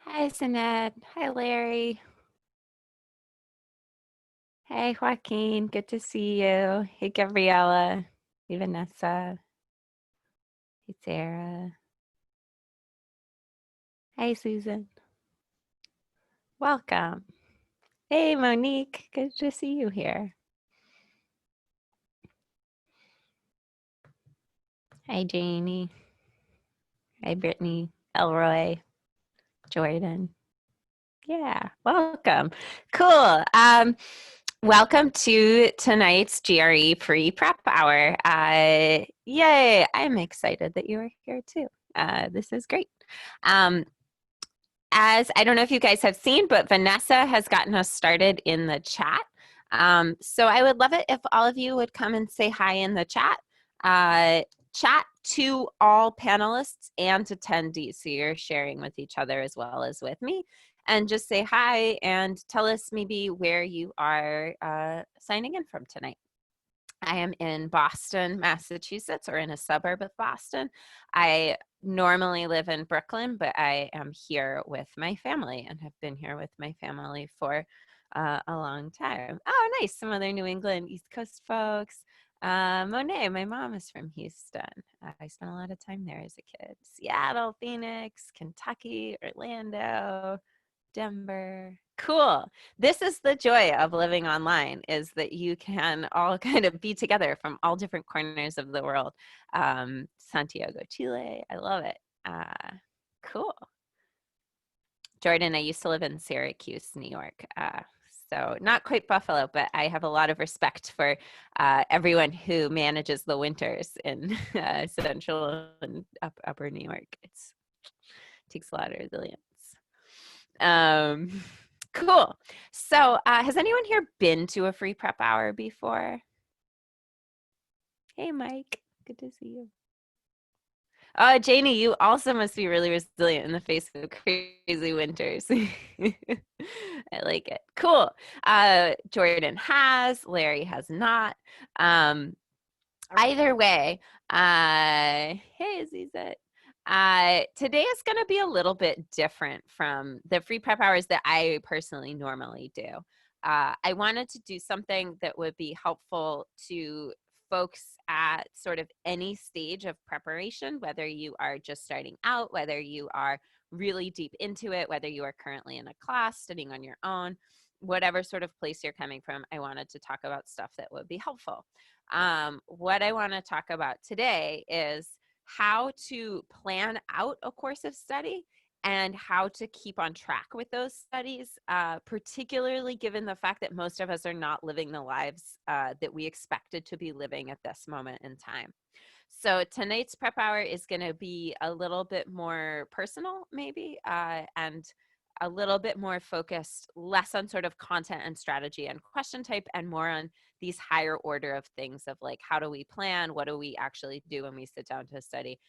Hi, Sinette. Hi, Larry. Hey, Joaquin. Good to see you. Hey, Gabriella. Hey, Vanessa. Hey, Sarah. Hey, Susan. Welcome. Hey, Monique. Good to see you here. Hi, Janie. Hi, Brittany. Elroy. Jordan. Yeah, welcome. Cool. Welcome to tonight's GRE pre-prep hour. Yay, I'm excited that you are here too. This is great. As I don't know if you guys have seen, but Vanessa has gotten us started in the chat. So I would love it if all of you would come and say hi in the chat. Chat to all panelists and attendees. So you're sharing with each other as well as with me. And just say hi and tell us maybe where you are signing in from tonight. I am in Boston, Massachusetts, or in a suburb of Boston. I normally live in Brooklyn, but I am here with my family and have been here with my family for a long time. Oh, nice. Some other New England, East Coast folks. Monet, my mom is from Houston. I spent a lot of time there as a kid. Seattle, Phoenix, Kentucky, Orlando, Denver. Cool. This is the joy of living online, is that you can all kind of be together from all different corners of the world. Santiago, Chile. I love it. Cool. Jordan, I used to live in Syracuse, New York. So not quite Buffalo, but I have a lot of respect for everyone who manages the winters in central and upper New York. It takes a lot of resilience. Cool. So has anyone here been to a free prep hour before? Hey, Mike. Good to see you. Oh, Janie, you also must be really resilient in the face of crazy winters. I like it. Cool. Jordan has, Larry has not. Either way, hey, Azizet. Today is going to be a little bit different from the free prep hours that I personally normally do. I wanted to do something that would be helpful to folks at sort of any stage of preparation, whether you are just starting out, whether you are really deep into it, whether you are currently in a class studying on your own, whatever sort of place you're coming from. I wanted to talk about stuff that would be helpful. What I want to talk about today is how to plan out a course of study and how to keep on track with those studies, particularly given the fact that most of us are not living the lives that we expected to be living at this moment in time. So tonight's prep hour is going to be a little bit more personal, maybe, and a little bit more focused, less on sort of content and strategy and question type, and more on these higher order of things of like, how do we plan? What do we actually do when we sit down to study?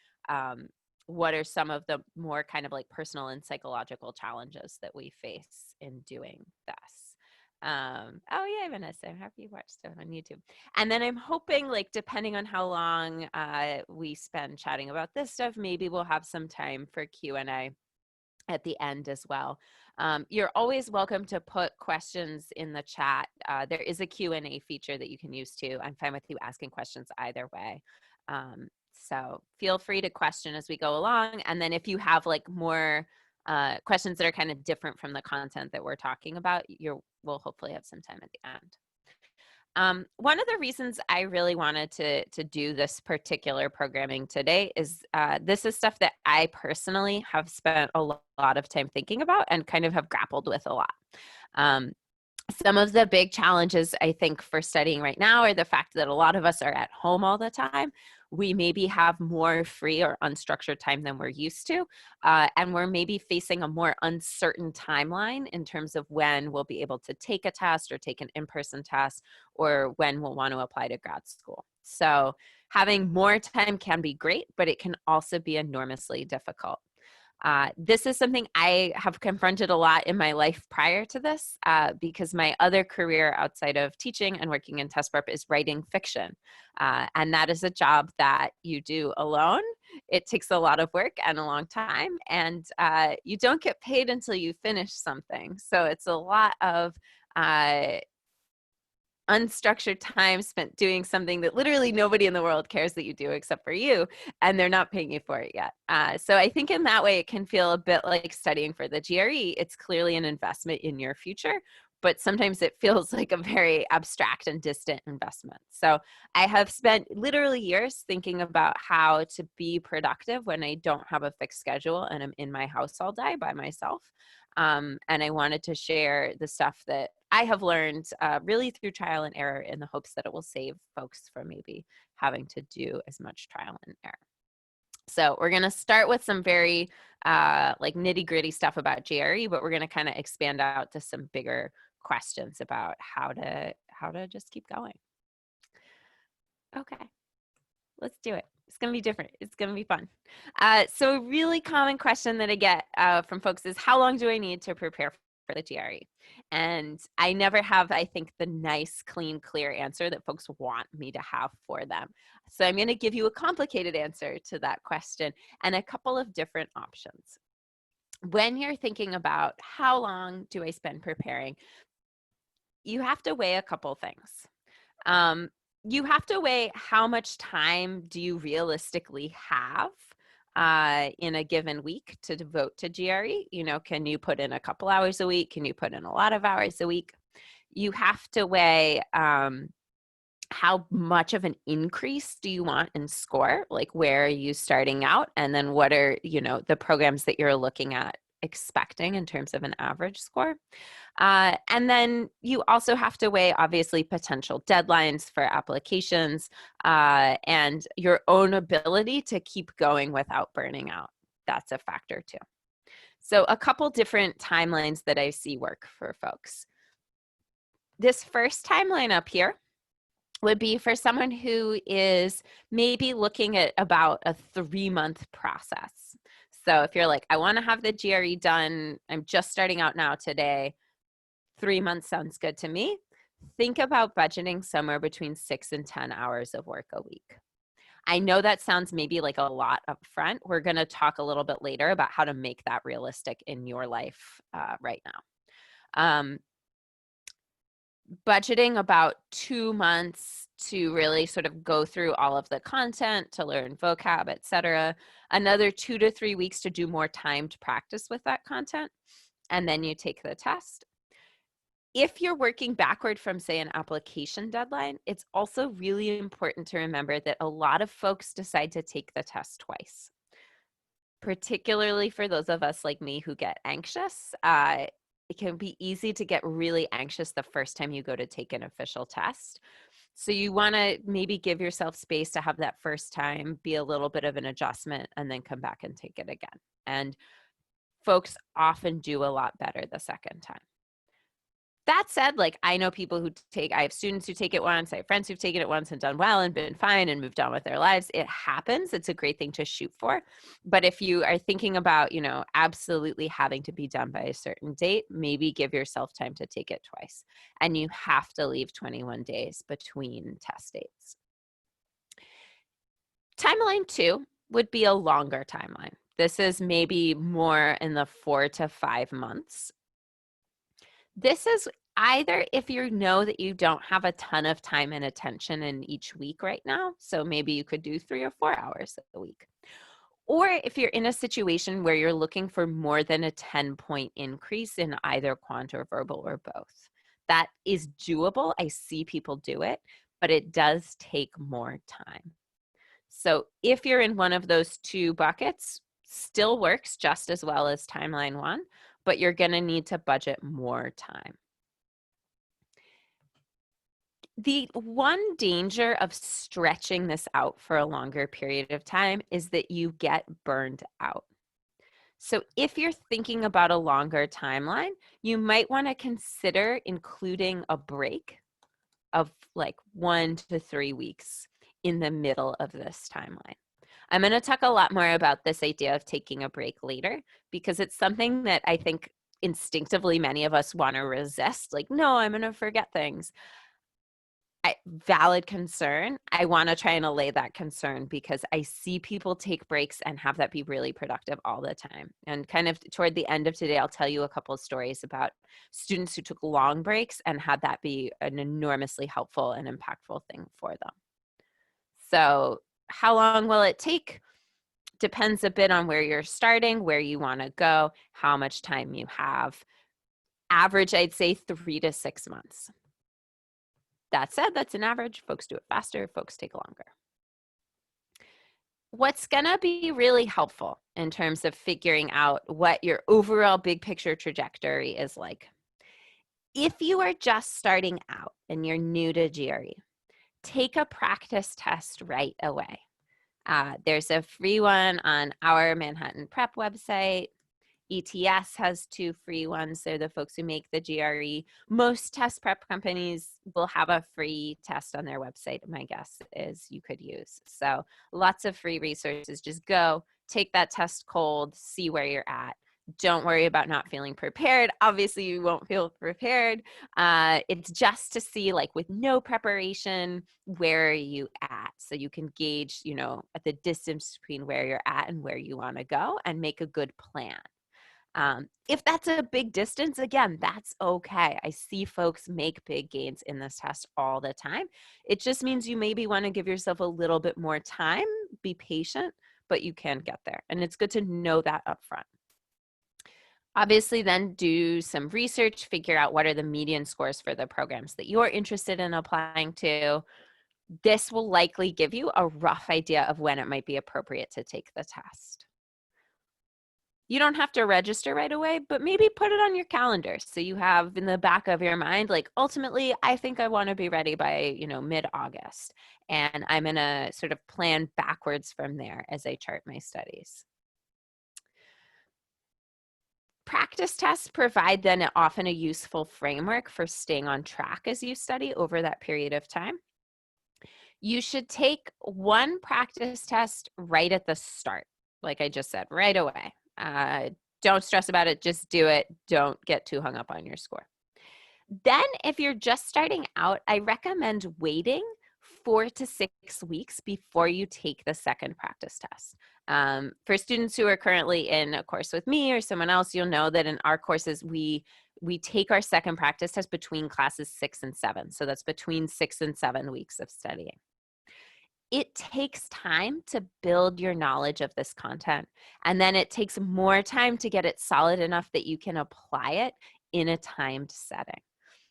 What are some of the more kind of like personal and psychological challenges that we face in doing this? Oh yeah, Vanessa, I'm happy you watched stuff on YouTube. And then I'm hoping, like, depending on how long we spend chatting about this stuff, maybe we'll have some time for Q&A at the end as well. You're always welcome to put questions in the chat. There is a Q&A feature that you can use too. I'm fine with you asking questions either way. So feel free to question as we go along. And then if you have like more questions that are kind of different from the content that we're talking about, we'll hopefully have some time at the end. One of the reasons I really wanted to do this particular programming today is this is stuff that I personally have spent a lot of time thinking about and kind of have grappled with a lot. Some of the big challenges, I think, for studying right now are the fact that a lot of us are at home all the time. We maybe have more free or unstructured time than we're used to, and we're maybe facing a more uncertain timeline in terms of when we'll be able to take a test or take an in-person test, or when we'll want to apply to grad school. So having more time can be great, but it can also be enormously difficult. This is something I have confronted a lot in my life prior to this, because my other career outside of teaching and working in test prep is writing fiction. And that is a job that you do alone. it takes a lot of work and a long time, and you don't get paid until you finish something. So it's a lot of unstructured time spent doing something that literally nobody in the world cares that you do except for you, and they're not paying you for it yet. So I think in that way, it can feel a bit like studying for the GRE. It's clearly an investment in your future, but sometimes it feels like a very abstract and distant investment. So I have spent literally years thinking about how to be productive when I don't have a fixed schedule and I'm in my house all day by myself. And I wanted to share the stuff that I have learned really through trial and error in the hopes that it will save folks from maybe having to do as much trial and error. So we're going to start with some very like nitty gritty stuff about GRE, but we're going to kind of expand out to some bigger questions about how to just keep going. Okay, let's do it. It's going to be different. It's going to be fun. So a really common question that I get from folks is, how long do I need to prepare for the GRE? And I never have, I think, the nice, clean, clear answer that folks want me to have for them. So I'm going to give you a complicated answer to that question and a couple of different options. When you're thinking about how long do I spend preparing, you have to weigh a couple things. You have to weigh how much time do you realistically have in a given week to devote to GRE. You know, can you put in a couple hours a week? Can you put in a lot of hours a week? You have to weigh how much of an increase do you want in score? Like, where are you starting out? And then what are, you know, the programs that you're looking at expecting in terms of an average score? And then you also have to weigh, obviously, potential deadlines for applications and your own ability to keep going without burning out. That's a factor too. So a couple different timelines that I see work for folks. This first timeline up here would be for someone who is maybe looking at about a 3-month process. So if you're like, I want to have the GRE done, I'm just starting out now today, 3 months sounds good to me. Think about budgeting somewhere between 6 and 10 hours of work a week. I know that sounds maybe like a lot up front. We're going to talk a little bit later about how to make that realistic in your life right now. Budgeting about 2 months to really sort of go through all of the content, to learn vocab, etc. Another 2 to 3 weeks to do more timed practice with that content. And then you take the test. If you're working backward from, say, an application deadline, it's also really important to remember that a lot of folks decide to take the test twice, particularly for those of us like me who get anxious. It can be easy to get really anxious the first time you go to take an official test. So you want to maybe give yourself space to have that first time be a little bit of an adjustment and then come back and take it again. And folks often do a lot better the second time. That said, like, I know people who I have students who take it once, I have friends who've taken it once and done well and been fine and moved on with their lives. It happens. It's a great thing to shoot for. But if you are thinking about, you know, absolutely having to be done by a certain date, maybe give yourself time to take it twice. And you have to leave 21 days between test dates. Timeline 2 would be a longer timeline. This is maybe more in the 4 to 5 months. This is either if you know that you don't have a ton of time and attention in each week right now, so maybe you could do 3 or 4 hours a week. Or if you're in a situation where you're looking for more than a 10-point increase in either quant or verbal or both. That is doable. I see people do it, but it does take more time. So if you're in one of those two buckets, still works just as well as timeline 1, but you're going to need to budget more time. The one danger of stretching this out for a longer period of time is that you get burned out. So if you're thinking about a longer timeline, you might want to consider including a break of like 1 to 3 weeks in the middle of this timeline. I'm going to talk a lot more about this idea of taking a break later, because it's something that I think instinctively many of us want to resist. Like, no, I'm going to forget things. valid concern. I want to try and allay that concern because I see people take breaks and have that be really productive all the time. And kind of toward the end of today, I'll tell you a couple of stories about students who took long breaks and had that be an enormously helpful and impactful thing for them. So how long will it take? Depends a bit on where you're starting, where you want to go, how much time you have. Average, I'd say 3 to 6 months. That said, that's an average. Folks do it faster, folks take longer. What's gonna be really helpful in terms of figuring out what your overall big picture trajectory is like. If you are just starting out and you're new to GRE, take a practice test right away. There's a free one on our Manhattan Prep website. ETS has 2 free ones. They're the folks who make the GRE. Most test prep companies will have a free test on their website. My guess is you could use. So lots of free resources. Just go, take that test cold, see where you're at. Don't worry about not feeling prepared. Obviously, you won't feel prepared. It's just to see, like, with no preparation, where are you at? So you can gauge, at the distance between where you're at and where you want to go and make a good plan. If that's a big distance, again, that's okay. I see folks make big gains in this test all the time. It just means you maybe want to give yourself a little bit more time, be patient, but you can get there. And it's good to know that up front. Obviously, then do some research, figure out what are the median scores for the programs that you're interested in applying to. This will likely give you a rough idea of when it might be appropriate to take the test. You don't have to register right away, but maybe put it on your calendar so you have in the back of your mind, like, ultimately, I think I want to be ready by, mid-August. And I'm going to sort of plan backwards from there as I chart my studies. Practice tests provide then often a useful framework for staying on track as you study over that period of time. You should take one practice test right at the start, like I just said, right away. Don't stress about it, just do it. Don't get too hung up on your score. Then if you're just starting out, I recommend waiting 4 to 6 weeks before you take the second practice test. For students who are currently in a course with me or someone else, you'll know that in our courses, we take our second practice test between classes 6 and 7. So that's between 6 and 7 weeks of studying. It takes time to build your knowledge of this content, and then it takes more time to get it solid enough that you can apply it in a timed setting.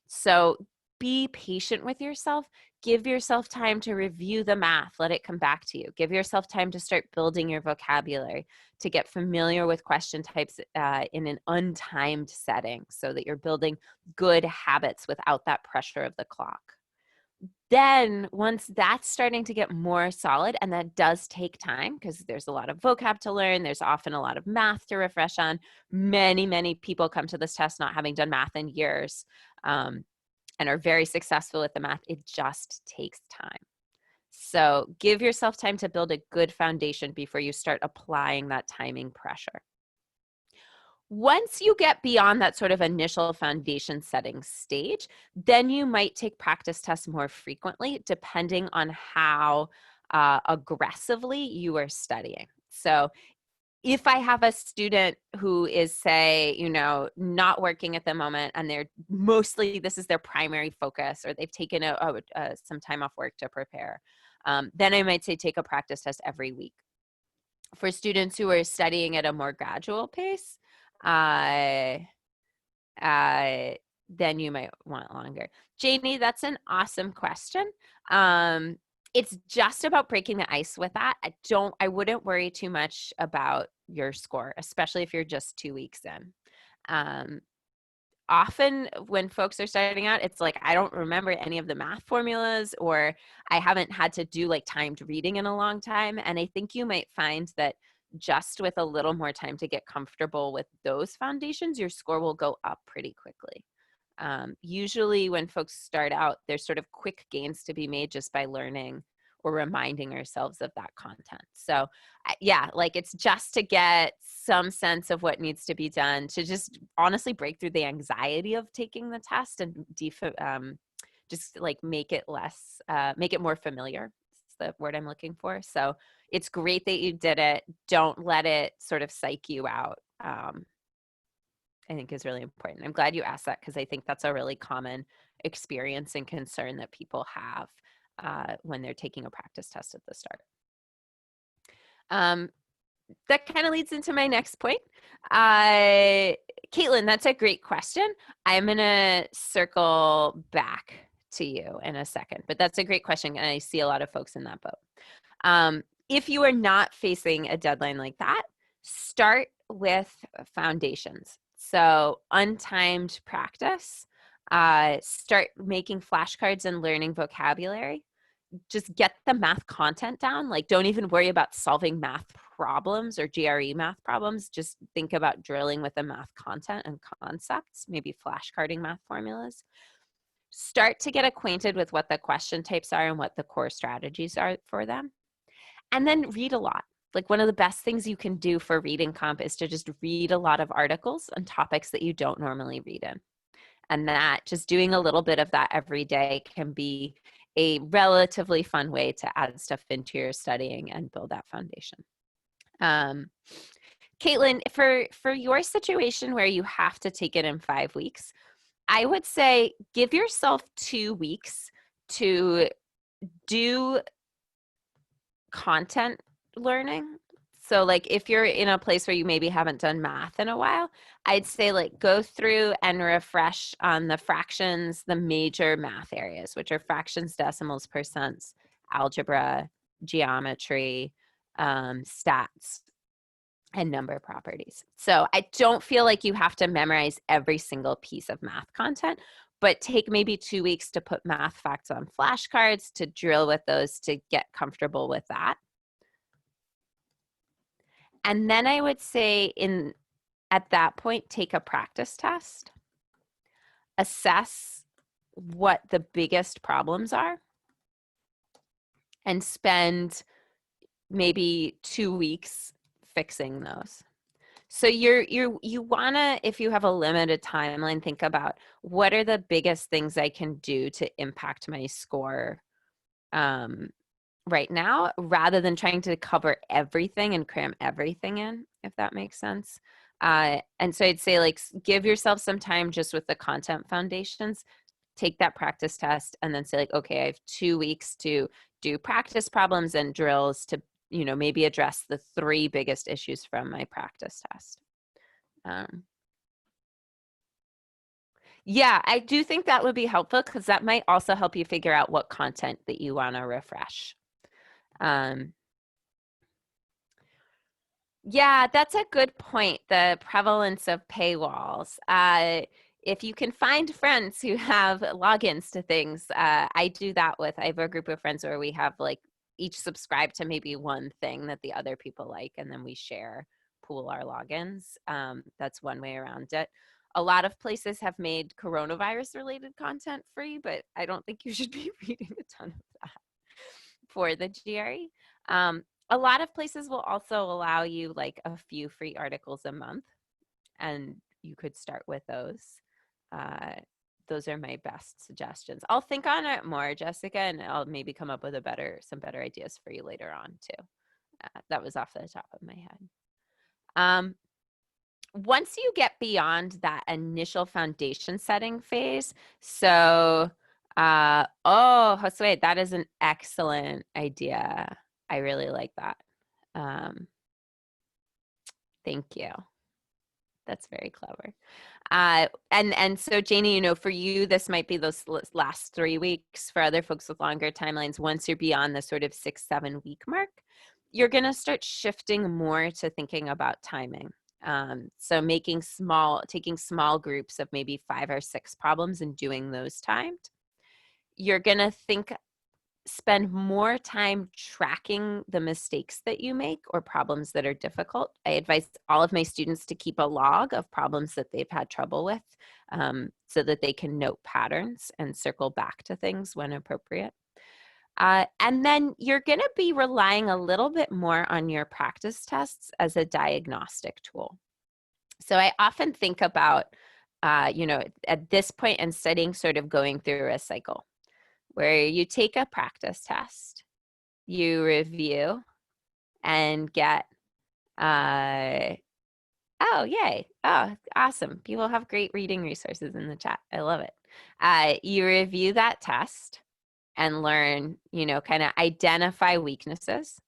So be patient with yourself. Give yourself time to review the math. Let it come back to you. Give yourself time to start building your vocabulary, to get familiar with question types in an untimed setting so that you're building good habits without that pressure of the clock. Then once that's starting to get more solid, and that does take time because there's a lot of vocab to learn, there's often a lot of math to refresh on. Many people come to this test not having done math in years and are very successful with the math. It just takes time. So give yourself time to build a good foundation before you start applying that timing pressure. Once you get beyond that sort of initial foundation setting stage, then you might take practice tests more frequently, depending on how aggressively you are studying. So if I have a student who is, say, not working at the moment, and they're mostly, this is their primary focus, or they've taken some time off work to prepare, then I might say take a practice test every week. For students who are studying at a more gradual pace, then you might want longer. Janie, that's an awesome question. It's just about breaking the ice with that. I wouldn't worry too much about your score, especially if you're just 2 weeks in. Often when folks are starting out, it's like, I don't remember any of the math formulas, or I haven't had to do like timed reading in a long time. And I think you might find that just with a little more time to get comfortable with those foundations, your score will go up pretty quickly. Usually when folks start out, there's sort of quick gains to be made just by learning or reminding ourselves of that content. So yeah, like it's just to get some sense of what needs to be done to just honestly break through the anxiety of taking the test and just like make it less, make it more familiar. Is the word I'm looking for. So it's great that you did it. Don't let it sort of psych you out. I think is really important. I'm glad you asked that because I think that's a really common experience and concern that people have when they're taking a practice test at the start. That kind of leads into my next point. Caitlin, that's a great question. I'm going to circle back to you in a second, but that's a great question. And I see a lot of folks in that boat. If you are not facing a deadline like that, start with foundations. So untimed practice, start making flashcards and learning vocabulary. Just get the math content down. Like, don't even worry about solving math problems or GRE math problems. Just think about drilling with the math content and concepts, maybe flashcarding math formulas. Start to get acquainted with what the question types are and what the core strategies are for them. And then read a lot. Like, one of the best things you can do for reading comp is to just read a lot of articles on topics that you don't normally read in. And that just doing a little bit of that every day can be a relatively fun way to add stuff into your studying and build that foundation. Caitlin, for your situation where you have to take it in 5 weeks, I would say give yourself 2 weeks to do content learning. So like if you're in a place where you maybe haven't done math in a while, I'd say like go through and refresh on the fractions, the major math areas, which are fractions, decimals, percents, algebra, geometry, stats, and number properties. So I don't feel like you have to memorize every single piece of math content, but take maybe 2 weeks to put math facts on flashcards, to drill with those, to get comfortable with that. And then I would say at that point, take a practice test, assess what the biggest problems are, and spend maybe 2 weeks fixing those. So you wanna, if you have a limited timeline, think about what are the biggest things I can do to impact my score right now, rather than trying to cover everything and cram everything in, if that makes sense. And so I'd say like give yourself some time just with the content foundations, take that practice test, and then say like, okay, I have 2 weeks to do practice problems and drills to, maybe address the 3 biggest issues from my practice test. Yeah, I do think that would be helpful because that might also help you figure out what content that you want to refresh. Yeah, that's a good point. The prevalence of paywalls. If you can find friends who have logins to things, I do that with, I have a group of friends where we have like each subscribe to maybe one thing that the other people like, and then we pool our logins. That's one way around it. A lot of places have made coronavirus related content free, but I don't think you should be reading a ton of that for the GRE. A lot of places will also allow you like a few free articles a month, and you could start with those. Those are my best suggestions. I'll think on it more, Jessica, and I'll maybe come up with some better ideas for you later on too. That was off the top of my head. Once you get beyond that initial foundation setting phase, so, Josue, that is an excellent idea. I really like that. Thank you. That's very clever. And so Janie, for you, this might be those last 3 weeks. For other folks with longer timelines, once you're beyond the sort of 6-7 week mark, you're going to start shifting more to thinking about timing. So taking small groups of maybe 5 or 6 problems and doing those timed. You're going to spend more time tracking the mistakes that you make or problems that are difficult. I advise all of my students to keep a log of problems that they've had trouble with, so that they can note patterns and circle back to things when appropriate. And then you're going to be relying a little bit more on your practice tests as a diagnostic tool. So I often think about, at this point in studying, sort of going through a cycle. where you take a practice test, you review, and get, oh, yay. Oh, awesome. People have great reading resources in the chat. I love it. You review that test and learn, kind of identify weaknesses.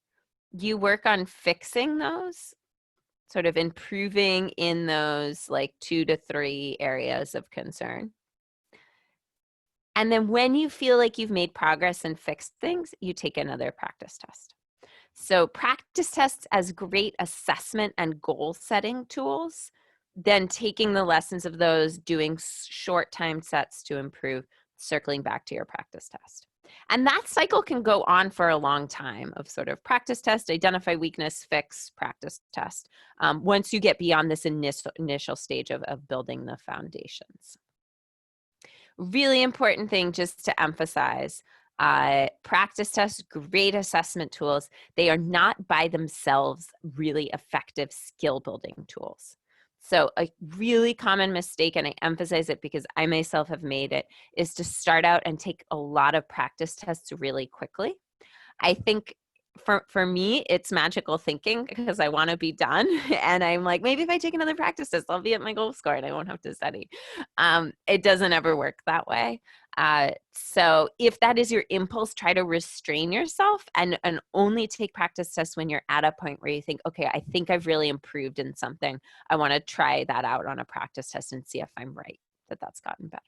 You work on fixing those, sort of improving in those like 2 to 3 areas of concern. And then when you feel like you've made progress and fixed things, you take another practice test. So practice tests as great assessment and goal setting tools, then taking the lessons of those, doing short time sets to improve, circling back to your practice test. And that cycle can go on for a long time of sort of practice test, identify weakness, fix, practice test, once you get beyond this initial stage of building the foundations. Really important thing just to emphasize, practice tests, great assessment tools. They are not by themselves really effective skill building tools. So a really common mistake, and I emphasize it because I myself have made it, is to start out and take a lot of practice tests really quickly. I think for me, it's magical thinking because I want to be done. And I'm like, maybe if I take another practice test, I'll be at my goal score and I won't have to study. It doesn't ever work that way. So if that is your impulse, try to restrain yourself and only take practice tests when you're at a point where you think, okay, I think I've really improved in something. I want to try that out on a practice test and see if I'm right, that's gotten better.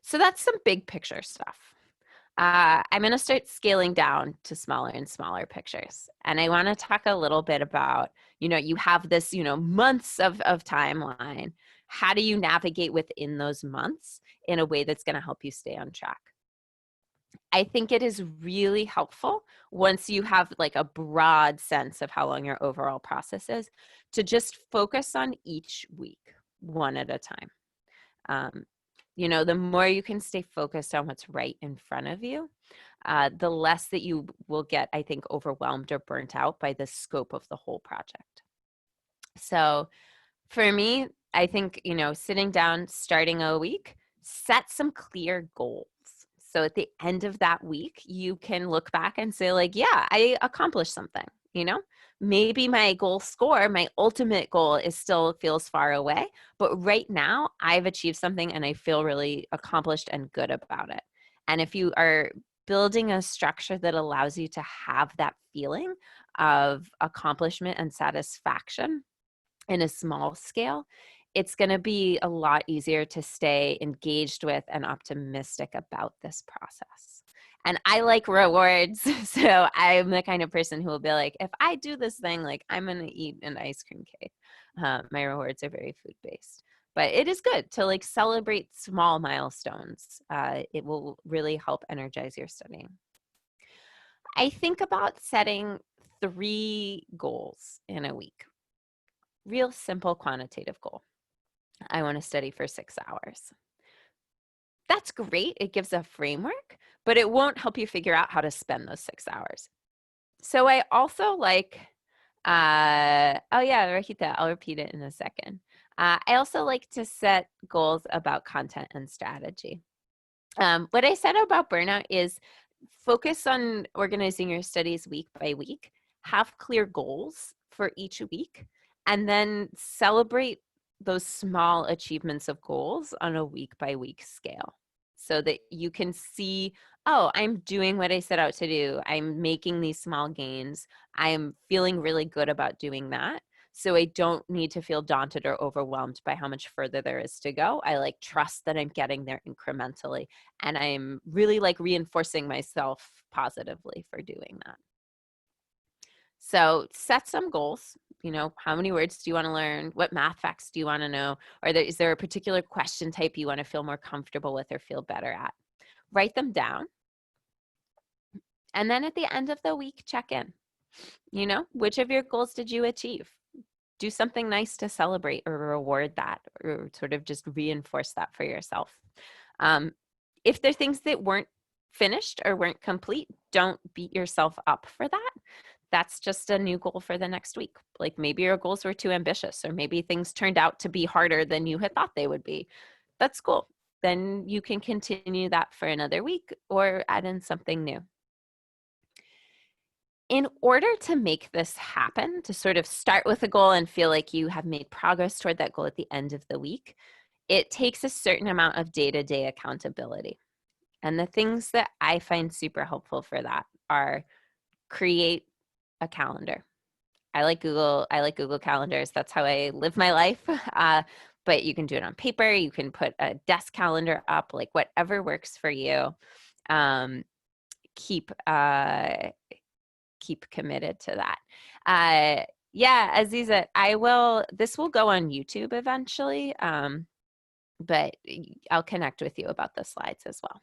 So that's some big picture stuff. I'm going to start scaling down to smaller and smaller pictures. And I want to talk a little bit about, you have this, months of timeline. How do you navigate within those months in a way that's going to help you stay on track? I think it is really helpful once you have like a broad sense of how long your overall process is to just focus on each week, one at a time. The more you can stay focused on what's right in front of you, the less that you will get, I think, overwhelmed or burnt out by the scope of the whole project. So for me, I think, sitting down, starting a week, set some clear goals. So at the end of that week, you can look back and say like, yeah, I accomplished something, Maybe my goal score, my ultimate goal still feels far away, but right now I've achieved something and I feel really accomplished and good about it. And if you are building a structure that allows you to have that feeling of accomplishment and satisfaction in a small scale, it's going to be a lot easier to stay engaged with and optimistic about this process. And I like rewards. So I'm the kind of person who will be like, if I do this thing, like I'm going to eat an ice cream cake. My rewards are very food-based. But it is good to like celebrate small milestones. It will really help energize your studying. I think about setting 3 goals in a week. Real simple quantitative goal. I want to study for 6 hours. That's great. It gives a framework, but it won't help you figure out how to spend those 6 hours. So I also like, oh yeah, Rahita, I'll repeat it in a second. I also like to set goals about content and strategy. What I said about burnout is focus on organizing your studies week by week, have clear goals for each week, and then celebrate those small achievements of goals on a week by week scale so that you can see, oh, I'm doing what I set out to do. I'm making these small gains. I'm feeling really good about doing that. So I don't need to feel daunted or overwhelmed by how much further there is to go. I like trust that I'm getting there incrementally. And I'm really like reinforcing myself positively for doing that. So set some goals. How many words do you want to learn? What math facts do you want to know? Or is there a particular question type you want to feel more comfortable with or feel better at? Write them down. And then at the end of the week, check in. Which of your goals did you achieve? Do something nice to celebrate or reward that or sort of just reinforce that for yourself. If there are things that weren't finished or weren't complete, don't beat yourself up for that. That's just a new goal for the next week. Like maybe your goals were too ambitious or maybe things turned out to be harder than you had thought they would be. That's cool. then you can continue that for another week or add in something new. In order to make this happen, to sort of start with a goal and feel like you have made progress toward that goal at the end of the week, it takes a certain amount of day-to-day accountability. And the things that I find super helpful for that are create a calendar. I like Google Calendars. That's how I live my life. But you can do it on paper. You can put a desk calendar up, like whatever works for you. Keep committed to that. Yeah, Aziza, this will go on YouTube eventually, but I'll connect with you about the slides as well.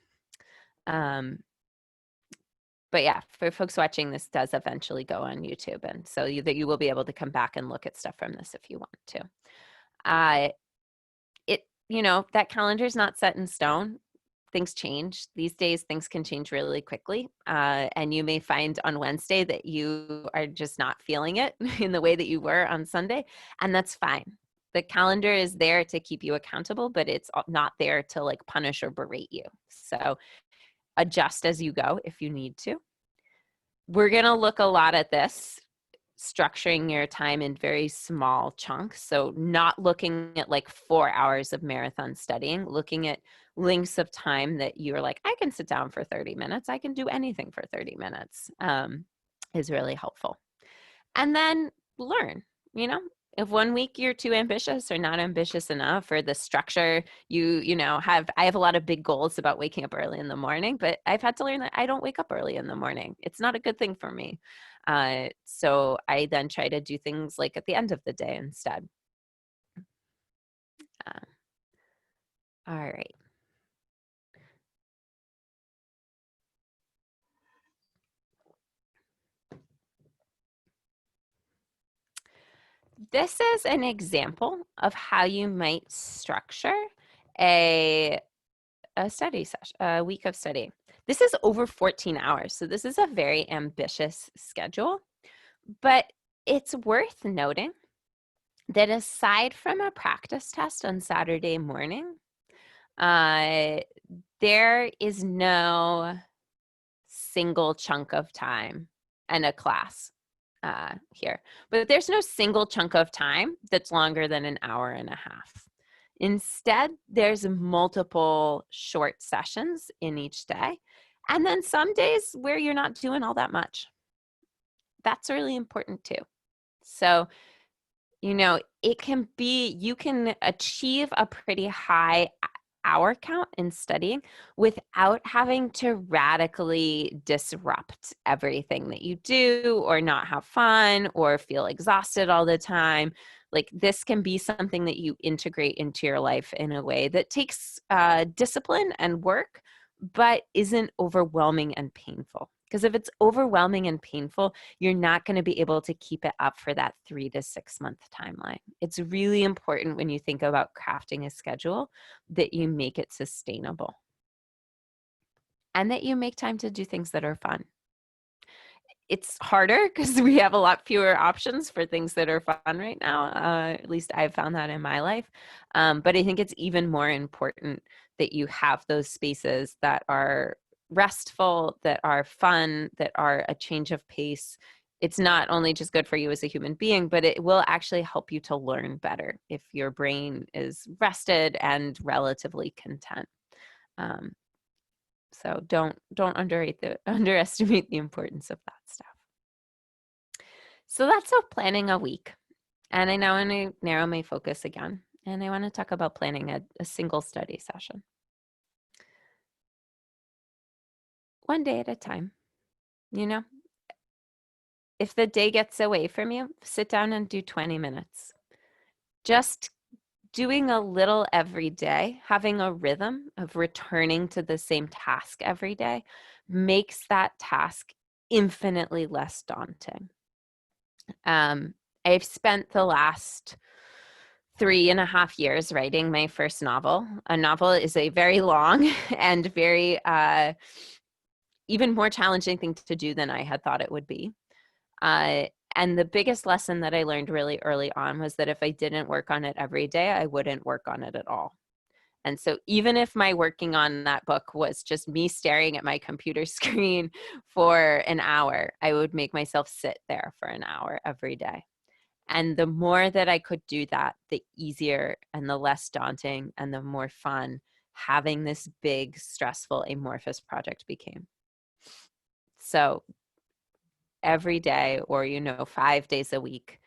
But yeah, for folks watching, this does eventually go on YouTube, and so you will be able to come back and look at stuff from this if you want to. That calendar is not set in stone. Things change. These days, things can change really quickly. And you may find on Wednesday that you are just not feeling it in the way that you were on Sunday, and that's fine. The calendar is there to keep you accountable, but it's not there to like punish or berate you. So adjust as you go if you need to. We're going to look a lot at this, structuring your time in very small chunks. So not looking at like 4 hours of marathon studying, looking at lengths of time that you're like, I can sit down for 30 minutes. I can do anything for 30 minutes is really helpful. And then learn, if 1 week you're too ambitious or not ambitious enough, or the structure I have a lot of big goals about waking up early in the morning, but I've had to learn that I don't wake up early in the morning. It's not a good thing for me. So I then try to do things like at the end of the day instead. All right. This is an example of how you might structure a study session, a week of study. This is over 14 hours, so this is a very ambitious schedule, but it's worth noting that aside from a practice test on Saturday morning, there is no single chunk of time and a class here. But there's no single chunk of time that's longer than an hour and a half. Instead, there's multiple short sessions in each day, and then some days where you're not doing all that much. That's really important too. So, it can be, you can achieve a pretty high hour count in studying without having to radically disrupt everything that you do, or not have fun, or feel exhausted all the time. Like, this can be something that you integrate into your life in a way that takes discipline and work, but isn't overwhelming and painful. Because if it's overwhelming and painful, you're not going to be able to keep it up for that 3 to 6 month timeline. It's really important when you think about crafting a schedule that you make it sustainable and that you make time to do things that are fun. It's harder because we have a lot fewer options for things that are fun right now. At least I've found that in my life. But I think it's even more important that you have those spaces that are restful, that are fun, that are a change of pace. It's not only just good for you as a human being, but it will actually help you to learn better if your brain is rested and relatively content. So don't underestimate the importance of that stuff. So that's how planning a week. And I now want to narrow my focus again. And I want to talk about planning a single study session. One day at a time. If the day gets away from you, sit down and do 20 minutes. Just doing a little every day, having a rhythm of returning to the same task every day, makes that task infinitely less daunting. I've spent the last 3.5 years writing my first novel. A novel is a very long and very even more challenging thing to do than I had thought it would be. And the biggest lesson that I learned really early on was that if I didn't work on it every day, I wouldn't work on it at all. And so even if my working on that book was just me staring at my computer screen for an hour, I would make myself sit there for an hour every day. And the more that I could do that, the easier and the less daunting and the more fun having this big, stressful, amorphous project became. So every day, or 5 days a week,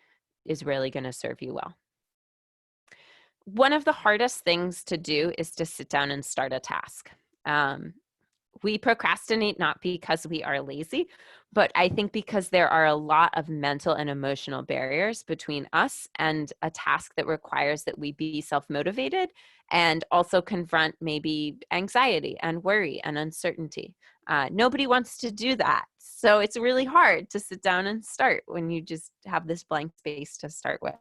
is really going to serve you well. One of the hardest things to do is to sit down and start a task. We procrastinate not because we are lazy, but I think because there are a lot of mental and emotional barriers between us and a task that requires that we be self-motivated and also confront maybe anxiety and worry and uncertainty. Nobody wants to do that. So it's really hard to sit down and start when you just have this blank space to start with.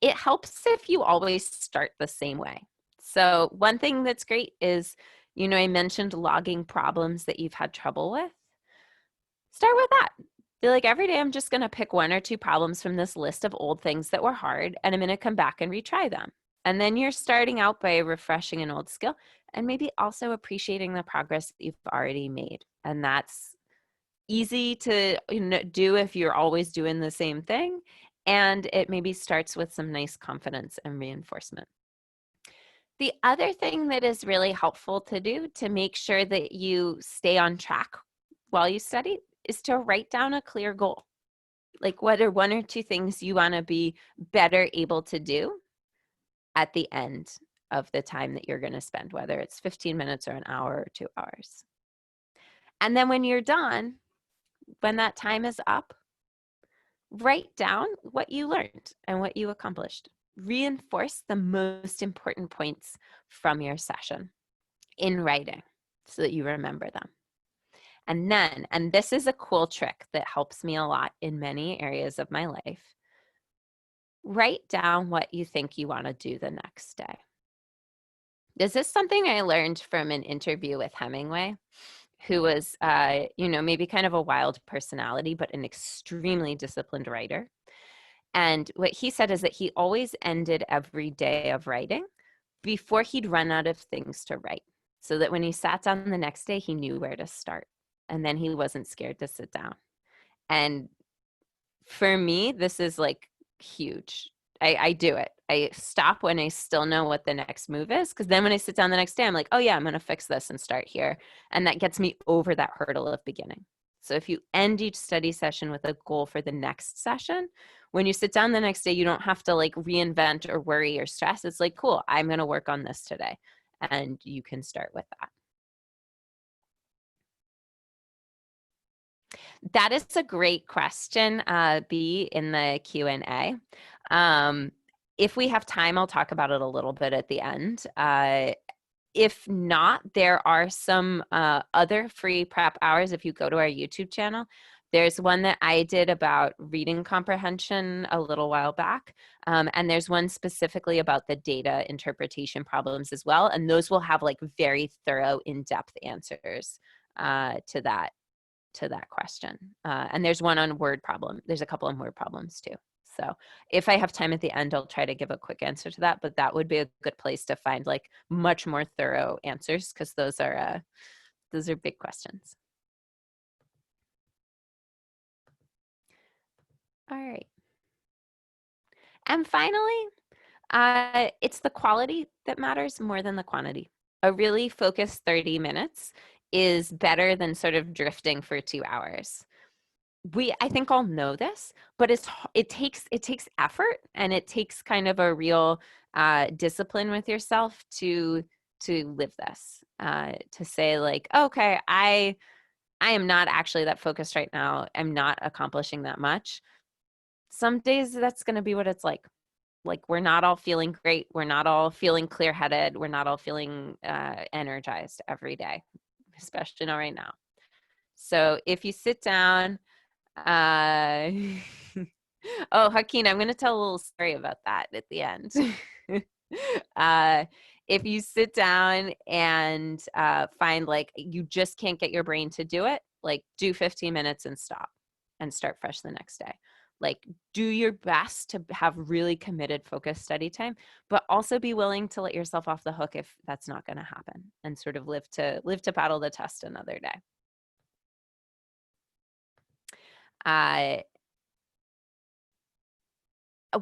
It helps if you always start the same way. So one thing that's great is, I mentioned logging problems that you've had trouble with. Start with that. Be like, every day I'm just going to pick 1 or 2 problems from this list of old things that were hard, and I'm going to come back and retry them. And then you're starting out by refreshing an old skill and maybe also appreciating the progress that you've already made. And that's easy to do if you're always doing the same thing. And it maybe starts with some nice confidence and reinforcement. The other thing that is really helpful to do to make sure that you stay on track while you study is to write down a clear goal. Like, what are 1 or 2 things you want to be better able to do at the end of the time that you're going to spend, whether it's 15 minutes or an hour or 2 hours. And then when you're done, when that time is up, write down what you learned and what you accomplished. Reinforce the most important points from your session in writing so that you remember them. And then, and this is a cool trick that helps me a lot in many areas of my life, write down what you think you want to do the next day. This is something I learned from an interview with Hemingway, who was, maybe kind of a wild personality, but an extremely disciplined writer. And what he said is that he always ended every day of writing before he'd run out of things to write, so that when he sat down the next day, he knew where to start. And then he wasn't scared to sit down. And for me, this is like huge. I do it. I stop when I still know what the next move is, because then when I sit down the next day, I'm like, oh yeah, I'm going to fix this and start here. And that gets me over that hurdle of beginning. So if you end each study session with a goal for the next session, when you sit down the next day, you don't have to like reinvent or worry or stress. It's like, cool, I'm going to work on this today. And you can start with that. That is a great question, B, in the Q&A. If we have time, I'll talk about it a little bit at the end. If not, there are some other free prep hours if you go to our YouTube channel. There's one that I did about reading comprehension a little while back, and there's one specifically about the data interpretation problems as well, and those will have like very thorough, in-depth answers to that question. And there's one on word problem. There's a couple on word problems too. So if I have time at the end, I'll try to give a quick answer to that, but that would be a good place to find like much more thorough answers, because those are big questions. All right. And finally, it's the quality that matters more than the quantity. A really focused 30 minutes is better than sort of drifting for 2 hours. I think all know this, but it takes effort, and it takes kind of a real discipline with yourself to live this, to say like, okay, I am not actually that focused right now. I'm not accomplishing that much. Some days that's going to be what it's like. Like, we're not all feeling great. We're not all feeling clear-headed. We're not all feeling energized every day, especially not right now. So if you sit down, oh, Joaquin, I'm going to tell a little story about that at the end. If you sit down and find like you just can't get your brain to do it, like do 15 minutes and stop and start fresh the next day. Like, do your best to have really committed, focused study time, but also be willing to let yourself off the hook if that's not going to happen, and sort of live to paddle the test another day.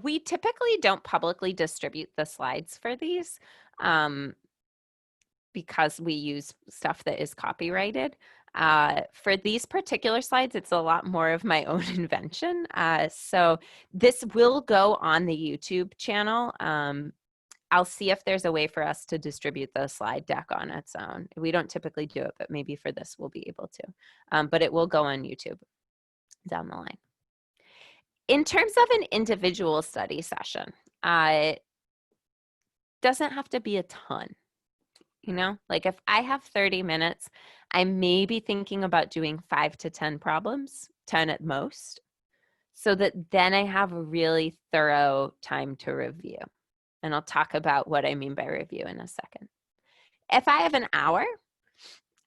We typically don't publicly distribute the slides for these because we use stuff that is copyrighted. For these particular slides, it's a lot more of my own invention. So this will go on the YouTube channel. I'll see if there's a way for us to distribute the slide deck on its own. We don't typically do it, but maybe for this we'll be able to. But it will go on YouTube down the line. In terms of an individual study session, it doesn't have to be a ton. You know, like if I have 30 minutes, I may be thinking about doing 5 to 10 problems, 10 at most, so that then I have a really thorough time to review. And I'll talk about what I mean by review in a second. If I have an hour,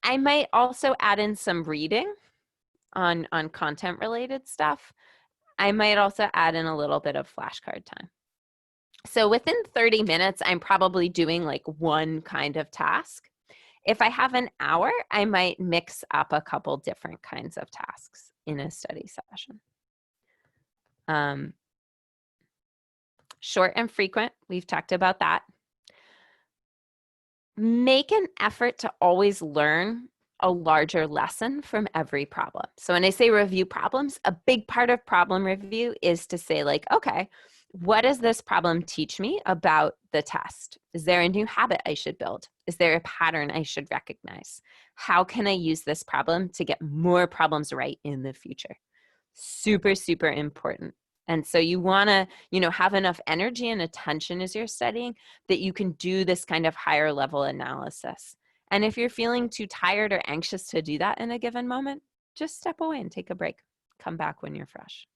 I might also add in some reading on content related stuff. I might also add in a little bit of flashcard time. So within 30 minutes, I'm probably doing like one kind of task. If I have an hour, I might mix up a couple different kinds of tasks in a study session. Short and frequent, we've talked about that. Make an effort to always learn a larger lesson from every problem. So when I say review problems, a big part of problem review is to say like, okay, what does this problem teach me about the test? Is there a new habit I should build? Is there a pattern I should recognize? How can I use this problem to get more problems right in the future? Super, super important. And so you want to, have enough energy and attention as you're studying that you can do this kind of higher level analysis. And if you're feeling too tired or anxious to do that in a given moment, just step away and take a break. Come back when you're fresh.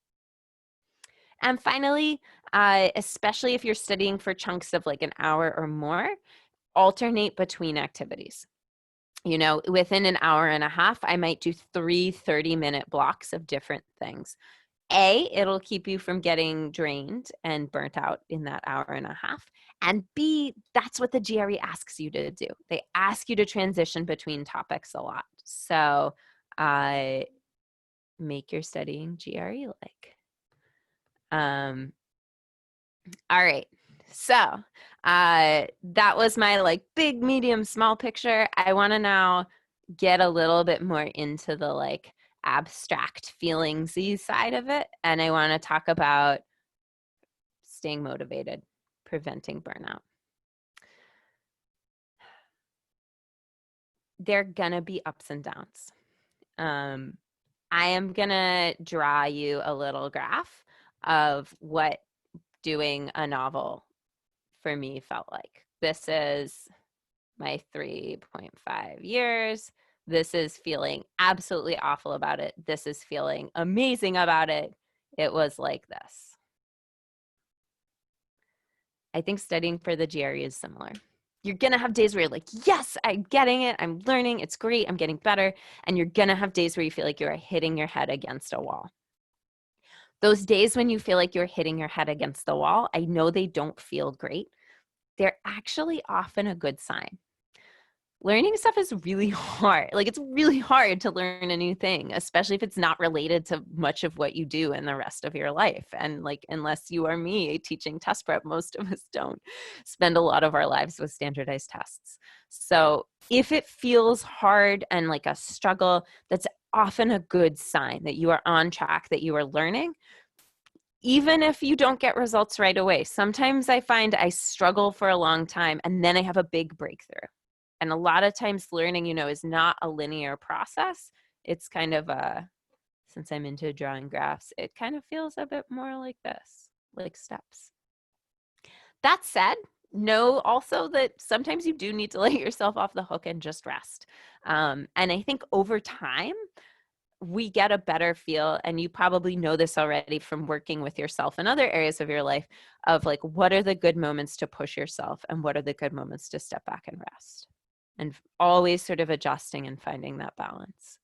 And finally, especially if you're studying for chunks of like an hour or more, alternate between activities. Within an hour and a half, I might do 3 30-minute blocks of different things. A, it'll keep you from getting drained and burnt out in that hour and a half. And B, that's what the GRE asks you to do. They ask you to transition between topics a lot. So make your studying GRE-like. All right. So that was my like big, medium, small picture. I want to now get a little bit more into the like abstract feelingsy side of it. And I want to talk about staying motivated, preventing burnout. There are going to be ups and downs. I am going to draw you a little graph of what doing a novel for me felt like. This is my 3.5 years. This is feeling absolutely awful about it. This is feeling amazing about it. It was like this. I think studying for the GRE is similar. You're going to have days where you're like, yes, I'm getting it. I'm learning. It's great. I'm getting better. And you're going to have days where you feel like you're hitting your head against a wall. Those days when you feel like you're hitting your head against the wall, I know they don't feel great. They're actually often a good sign. Learning stuff is really hard. Like, it's really hard to learn a new thing, especially if it's not related to much of what you do in the rest of your life. And like, unless you are me teaching test prep, most of us don't spend a lot of our lives with standardized tests. So if it feels hard and like a struggle, that's often a good sign that you are on track, that you are learning. Even if you don't get results right away. Sometimes I find I struggle for a long time and then I have a big breakthrough. And a lot of times learning, is not a linear process. It's kind of since I'm into drawing graphs, it kind of feels a bit more like this, like steps. That said, know also that sometimes you do need to let yourself off the hook and just rest. And I think over time, we get a better feel, and you probably know this already from working with yourself in other areas of your life, of like, what are the good moments to push yourself and what are the good moments to step back and rest, and always sort of adjusting and finding that balance.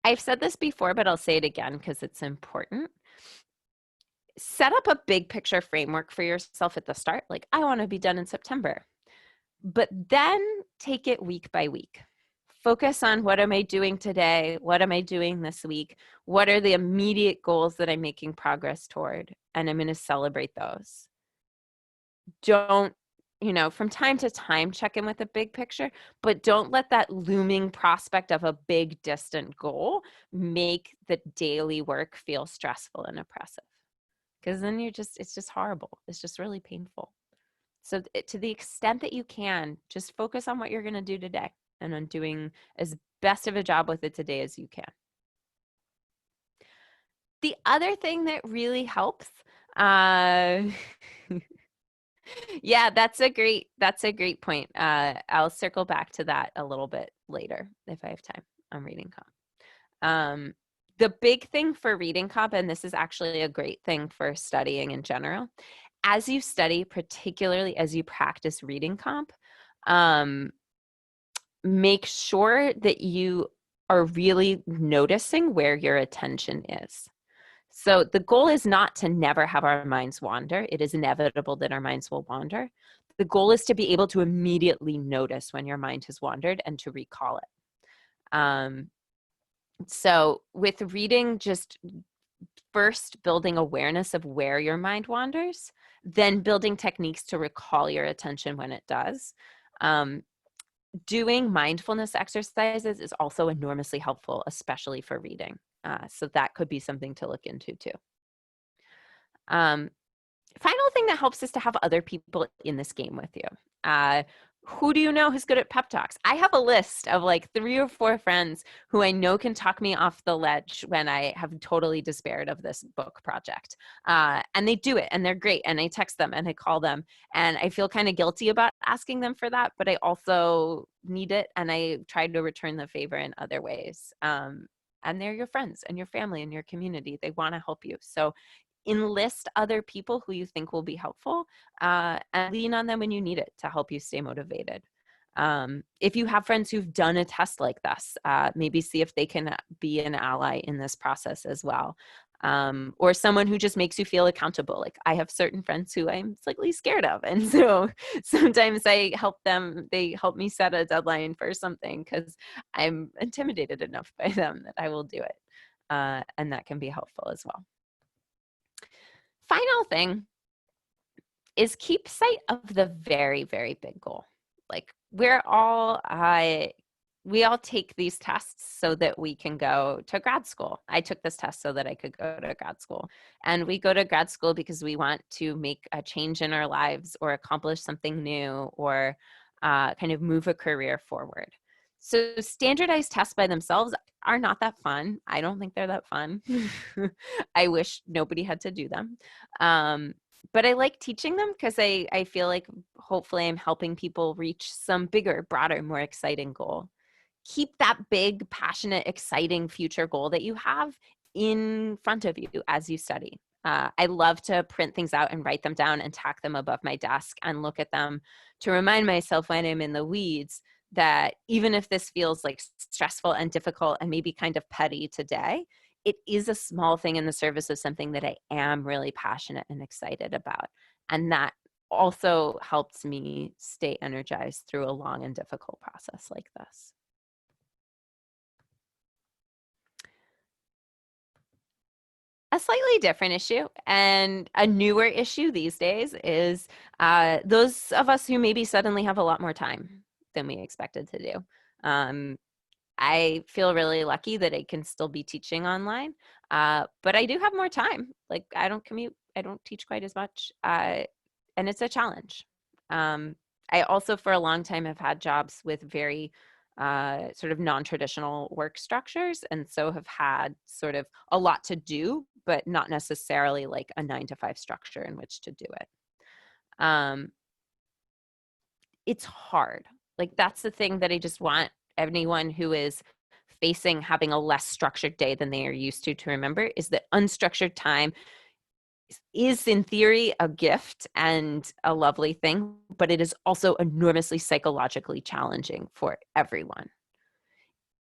I've said this before, but I'll say it again because it's important. Set up a big picture framework for yourself at the start. Like, I want to be done in September, but then take it week by week. Focus on, what am I doing today? What am I doing this week? What are the immediate goals that I'm making progress toward? And I'm going to celebrate those. Don't, from time to time, check in with the big picture, but don't let that looming prospect of a big distant goal make the daily work feel stressful and oppressive. Because then it's just horrible. It's just really painful. So to the extent that you can, just focus on what you're going to do today and on doing as best of a job with it today as you can. The other thing that really helps, yeah, that's a great point. I'll circle back to that a little bit later if I have time on reading comp. The big thing for reading comp, and this is actually a great thing for studying in general, as you study, particularly as you practice reading comp, make sure that you are really noticing where your attention is. So the goal is not to never have our minds wander. It is inevitable that our minds will wander. The goal is to be able to immediately notice when your mind has wandered and to recall it. So with reading, just first building awareness of where your mind wanders, then building techniques to recall your attention when it does. Doing mindfulness exercises is also enormously helpful, especially for reading. So that could be something to look into too. Final thing that helps is to have other people in this game with you. Who do you know who's good at pep talks? I have a list of like 3 or 4 friends who I know can talk me off the ledge when I have totally despaired of this book project. And they do it, and they're great. And I text them and I call them, and I feel kind of guilty about asking them for that, but I also need it, and I try to return the favor in other ways. And they're your friends and your family and your community. They want to help you. So enlist other people who you think will be helpful, and lean on them when you need it to help you stay motivated. If you have friends who've done a test like this, maybe see if they can be an ally in this process as well. Or someone who just makes you feel accountable. Like, I have certain friends who I'm slightly scared of. And so sometimes I help them, they help me set a deadline for something because I'm intimidated enough by them that I will do it. And that can be helpful as well. Final thing is keep sight of the very, very big goal. Like, we all take these tests so that we can go to grad school. I took this test so that I could go to grad school. And we go to grad school because we want to make a change in our lives or accomplish something new or kind of move a career forward. So standardized tests by themselves are not that fun. I don't think they're that fun. I wish nobody had to do them. But I like teaching them because I feel like hopefully I'm helping people reach some bigger, broader, more exciting goal. Keep that big, passionate, exciting future goal that you have in front of you as you study. I love to print things out and write them down and tack them above my desk and look at them to remind myself when I'm in the weeds that even if this feels like stressful and difficult and maybe kind of petty today, it is a small thing in the service of something that I am really passionate and excited about. And that also helps me stay energized through a long and difficult process like this. A slightly different issue and a newer issue these days is those of us who maybe suddenly have a lot more time than we expected to do. I feel really lucky that I can still be teaching online, but I do have more time. Like, I don't commute, I don't teach quite as much, and it's a challenge. I also, for a long time, have had jobs with very sort of non-traditional work structures, and so have had sort of a lot to do, but not necessarily like a 9-to-5 structure in which to do it. It's hard. Like, that's the thing that I just want anyone who is facing having a less structured day than they are used to remember, is that unstructured time is in theory a gift and a lovely thing, but it is also enormously psychologically challenging for everyone.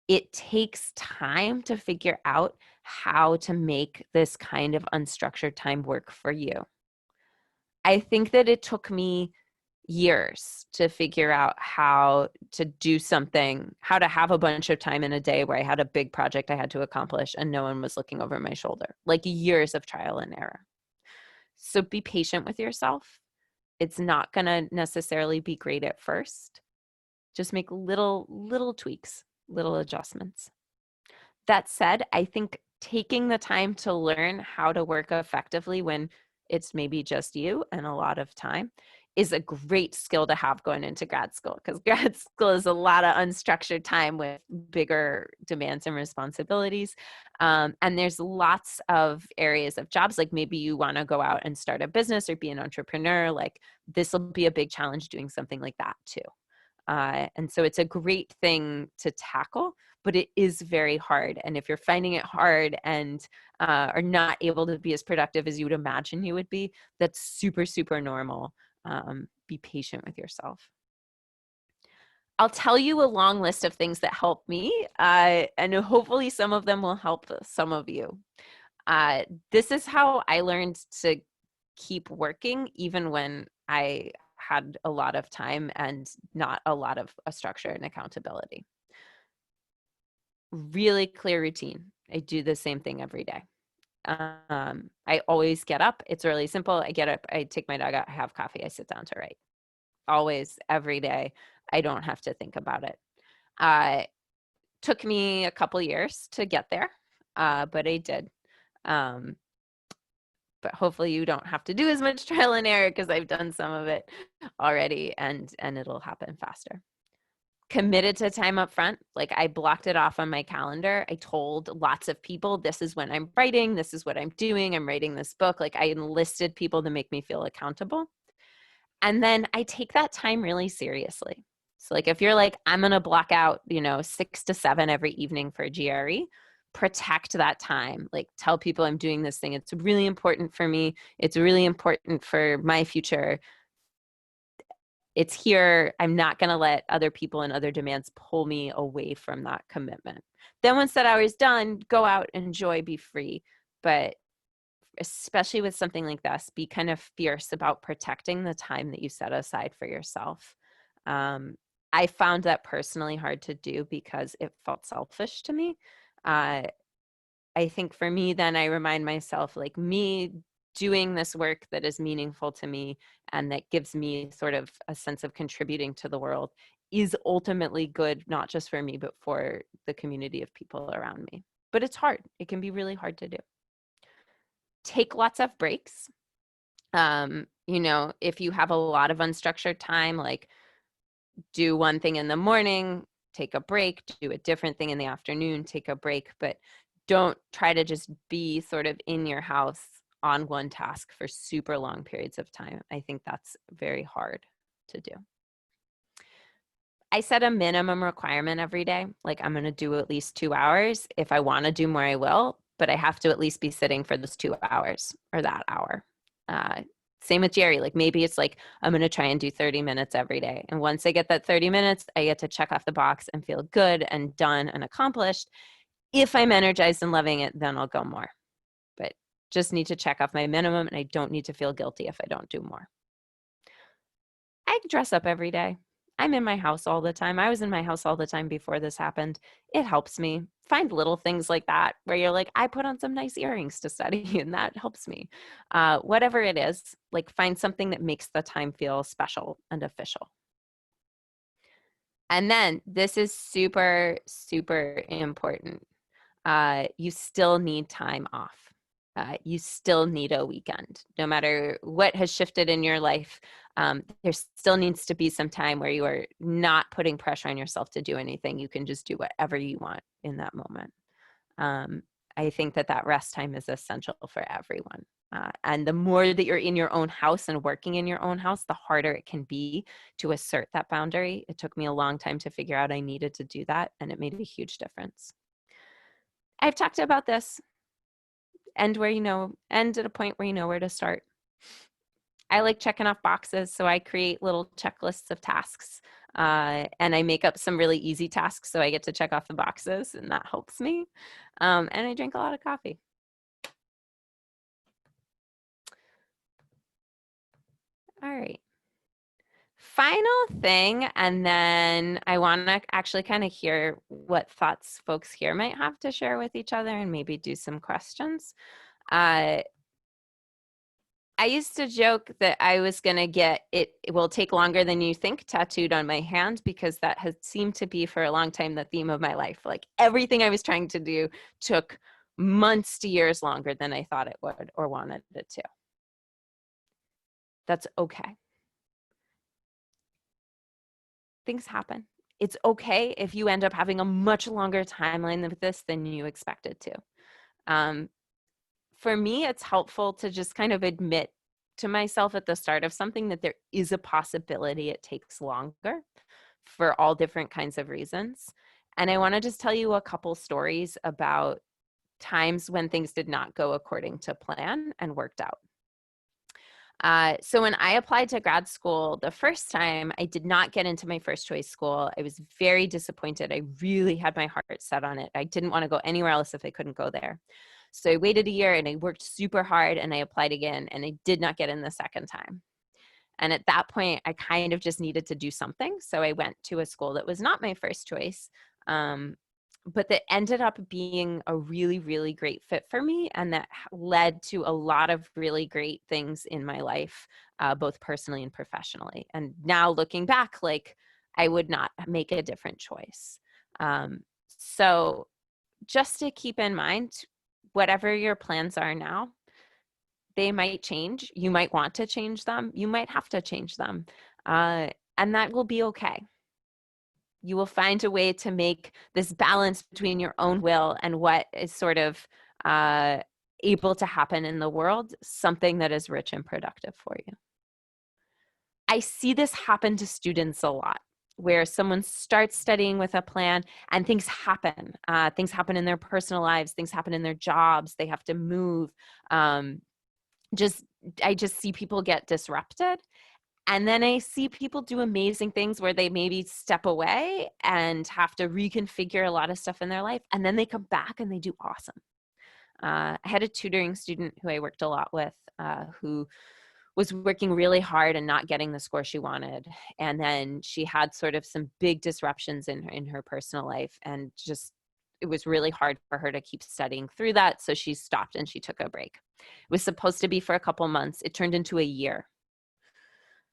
it takes time to figure out how to make this kind of unstructured time work for you. I think that it took me years to figure out how to do something, how to have a bunch of time in a day where I had a big project I had to accomplish and no one was looking over my shoulder, like years of trial and error. So be patient with yourself. It's not going to necessarily be great at first. Just make little tweaks, little adjustments. That said, I think taking the time to learn how to work effectively when it's maybe just you and a lot of time is a great skill to have going into grad school, because grad school is a lot of unstructured time with bigger demands and responsibilities. And there's lots of areas of jobs, like maybe you want to go out and start a business or be an entrepreneur. Like this will be a big challenge doing something like that too. And so it's a great thing to tackle, but it is very hard. And if you're finding it hard and are not able to be as productive as you would imagine you would be, that's super, super normal. Be patient with yourself. I'll tell you a long list of things that help me, and hopefully some of them will help some of you. This is how I learned to keep working even when I had a lot of time and not a lot of a structure and accountability. Really clear routine. I do the same thing every day. I always get up. It's really simple. I get up, I take my dog out, I have coffee, I sit down to write. Always, every day. I don't have to think about it. Took me a couple years to get there, but I did. But hopefully you don't have to do as much trial and error, because I've done some of it already, and it'll happen faster. Committed to time up front. Like I blocked it off on my calendar. I told lots of people, this is when I'm writing, this is what I'm doing, I'm writing this book. Like I enlisted people to make me feel accountable. And then I take that time really seriously. So like if you're like, I'm going to block out, 6 to 7 every evening for GRE, protect that time. Like tell people I'm doing this thing. It's really important for me. It's really important for my future. It's here. I'm not going to let other people and other demands pull me away from that commitment. Then once that hour is done, go out, enjoy, be free. But especially with something like this, be kind of fierce about protecting the time that you set aside for yourself. I found that personally hard to do because it felt selfish to me. I think for me, then I remind myself, like, me doing this work that is meaningful to me and that gives me sort of a sense of contributing to the world is ultimately good, not just for me, but for the community of people around me. But it's hard. It can be really hard to do. Take lots of breaks. If you have a lot of unstructured time, like do one thing in the morning, take a break, do a different thing in the afternoon, take a break, but don't try to just be sort of in your house on one task for super long periods of time. I think that's very hard to do. I set a minimum requirement every day. Like I'm going to do at least 2 hours. If I want to do more, I will, but I have to at least be sitting for those 2 hours or that hour. Same with Jerry. Like maybe it's like, I'm going to try and do 30 minutes every day. And once I get that 30 minutes, I get to check off the box and feel good and done and accomplished. If I'm energized and loving it, then I'll go more. But just need to check off my minimum, and I don't need to feel guilty if I don't do more. I dress up every day. I'm in my house all the time. I was in my house all the time before this happened. It helps me. Find little things like that where you're like, I put on some nice earrings to study, and that helps me. Whatever it is, like find something that makes the time feel special and official. And then this is super, super important. You still need time off. You still need a weekend. No matter what has shifted in your life, there still needs to be some time where you are not putting pressure on yourself to do anything. You can just do whatever you want in that moment. I think that rest time is essential for everyone. And the more that you're in your own house and working in your own house, the harder it can be to assert that boundary. It took me a long time to figure out I needed to do that, and it made a huge difference. I've talked about this. End at a point where you know where to start. I like checking off boxes, so I create little checklists of tasks. And I make up some really easy tasks so I get to check off the boxes, and that helps me. And I drink a lot of coffee. All right. Final thing, and then I want to actually kind of hear what thoughts folks here might have to share with each other and maybe do some questions. I used to joke that I was going to get it will take longer than you think tattooed on my hand, because that has seemed to be for a long time the theme of my life. Like everything I was trying to do took months to years longer than I thought it would or wanted it to. That's okay. Things happen. It's okay if you end up having a much longer timeline with this than you expected to. For me, it's helpful to just kind of admit to myself at the start of something that there is a possibility it takes longer for all different kinds of reasons. And I want to just tell you a couple stories about times when things did not go according to plan and worked out. So when I applied to grad school the first time, I did not get into my first choice school. I was very disappointed. I really had my heart set on it. I didn't want to go anywhere else if I couldn't go there. So I waited a year and I worked super hard and I applied again, and I did not get in the second time. And at that point, I kind of just needed to do something. So I went to a school that was not my first choice, but that ended up being a really, really great fit for me. And that led to a lot of really great things in my life, both personally and professionally. And now looking back, like I would not make a different choice. So just to keep in mind, whatever your plans are now, they might change. You might want to change them. You might have to change them. And that will be okay. You will find a way to make this balance between your own will and what is sort of able to happen in the world, something that is rich and productive for you. I see this happen to students a lot, where someone starts studying with a plan and things happen. Things happen in their personal lives. Things happen in their jobs. They have to move. I just see people get disrupted. And then I see people do amazing things where they maybe step away and have to reconfigure a lot of stuff in their life. And then they come back and they do awesome. I had a tutoring student who I worked a lot with, who was working really hard and not getting the score she wanted. And then she had sort of some big disruptions in her personal life, and just it was really hard for her to keep studying through that. So she stopped and she took a break. It was supposed to be for a couple months. It turned into a year.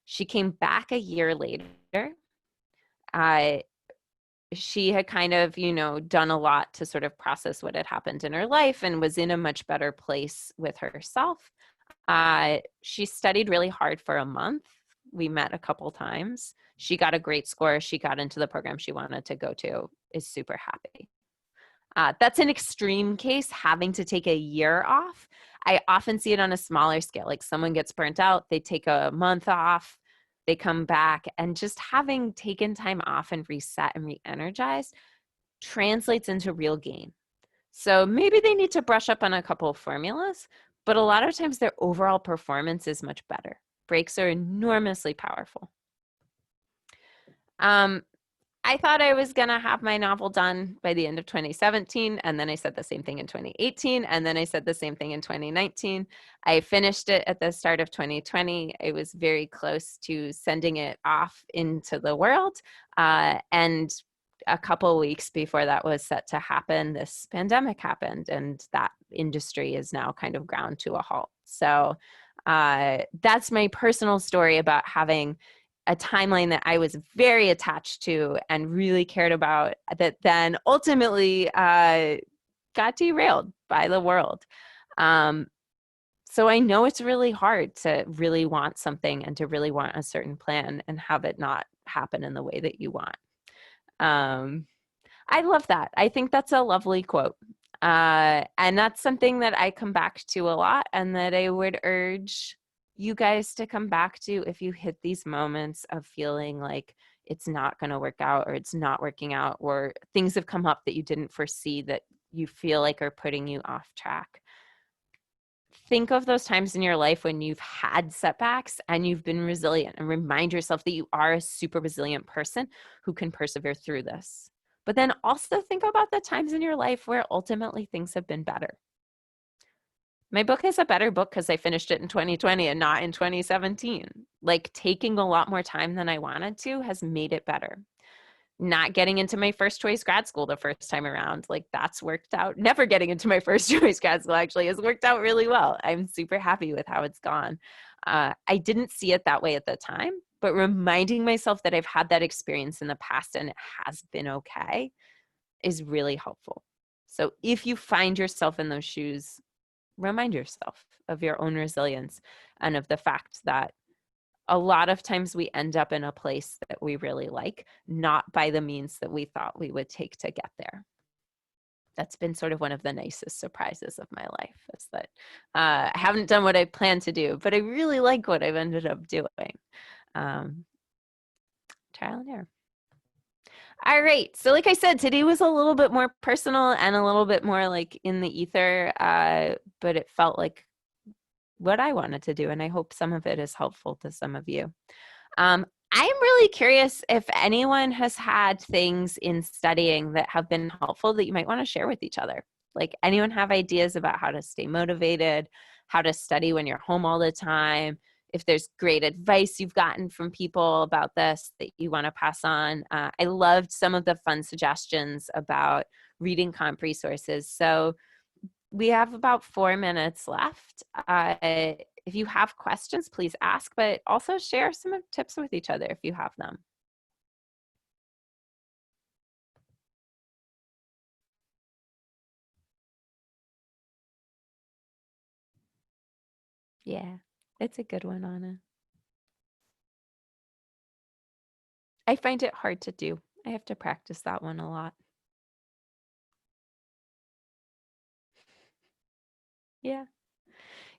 She came back a year later. She had kind of, done a lot to sort of process what had happened in her life and was in a much better place with herself. She studied really hard for a month. We met a couple times. She got a great score. She got into the program she wanted to go to, is super happy. That's an extreme case, having to take a year off. I often see it on a smaller scale, like someone gets burnt out, they take a month off, they come back, and just having taken time off and reset and re-energize translates into real gain. So maybe they need to brush up on a couple of formulas, but a lot of times their overall performance is much better. Breaks are enormously powerful. I thought I was going to have my novel done by the end of 2017, and then I said the same thing in 2018, and then I said the same thing in 2019. I finished it at the start of 2020. I was very close to sending it off into the world, and a couple weeks before that was set to happen, this pandemic happened, and that industry is now kind of ground to a halt. So that's my personal story about having a timeline that I was very attached to and really cared about, that then ultimately got derailed by the world. So I know it's really hard to really want something and to really want a certain plan and have it not happen in the way that you want. I love that. I think that's a lovely quote. And that's something that I come back to a lot, and that I would urge you guys to come back to if you hit these moments of feeling like it's not going to work out, or it's not working out, or things have come up that you didn't foresee that you feel like are putting you off track. think of those times in your life when you've had setbacks and you've been resilient, and remind yourself that you are a super resilient person who can persevere through this. But then also think about the times in your life where ultimately things have been better. My book is a better book because I finished it in 2020 and not in 2017. Like, taking a lot more time than I wanted to has made it better. Not getting into my first choice grad school the first time around, like, that's worked out. Never getting into my first choice grad school actually has worked out really well. I'm super happy with how it's gone. I didn't see it that way at the time, but reminding myself that I've had that experience in the past and it has been okay is really helpful. So if you find yourself in those shoes, remind yourself of your own resilience and of the fact that a lot of times we end up in a place that we really like, not by the means that we thought we would take to get there. That's been sort of one of the nicest surprises of my life, is that I haven't done what I planned to do, but I really like what I've ended up doing. Trial and error. All right. So like I said, today was a little bit more personal and a little bit more like in the ether, but it felt like what I wanted to do. And I hope some of it is helpful to some of you. I'm really curious if anyone has had things in studying that have been helpful that you might want to share with each other. Like, anyone have ideas about how to stay motivated, how to study when you're home all the time? If there's great advice you've gotten from people about this that you want to pass on. I loved some of the fun suggestions about reading comp resources. So we have about 4 minutes left. If you have questions, please ask, but also share some tips with each other if you have them. Yeah, it's a good one, Anna. I find it hard to do. I have to practice that one a lot. Yeah.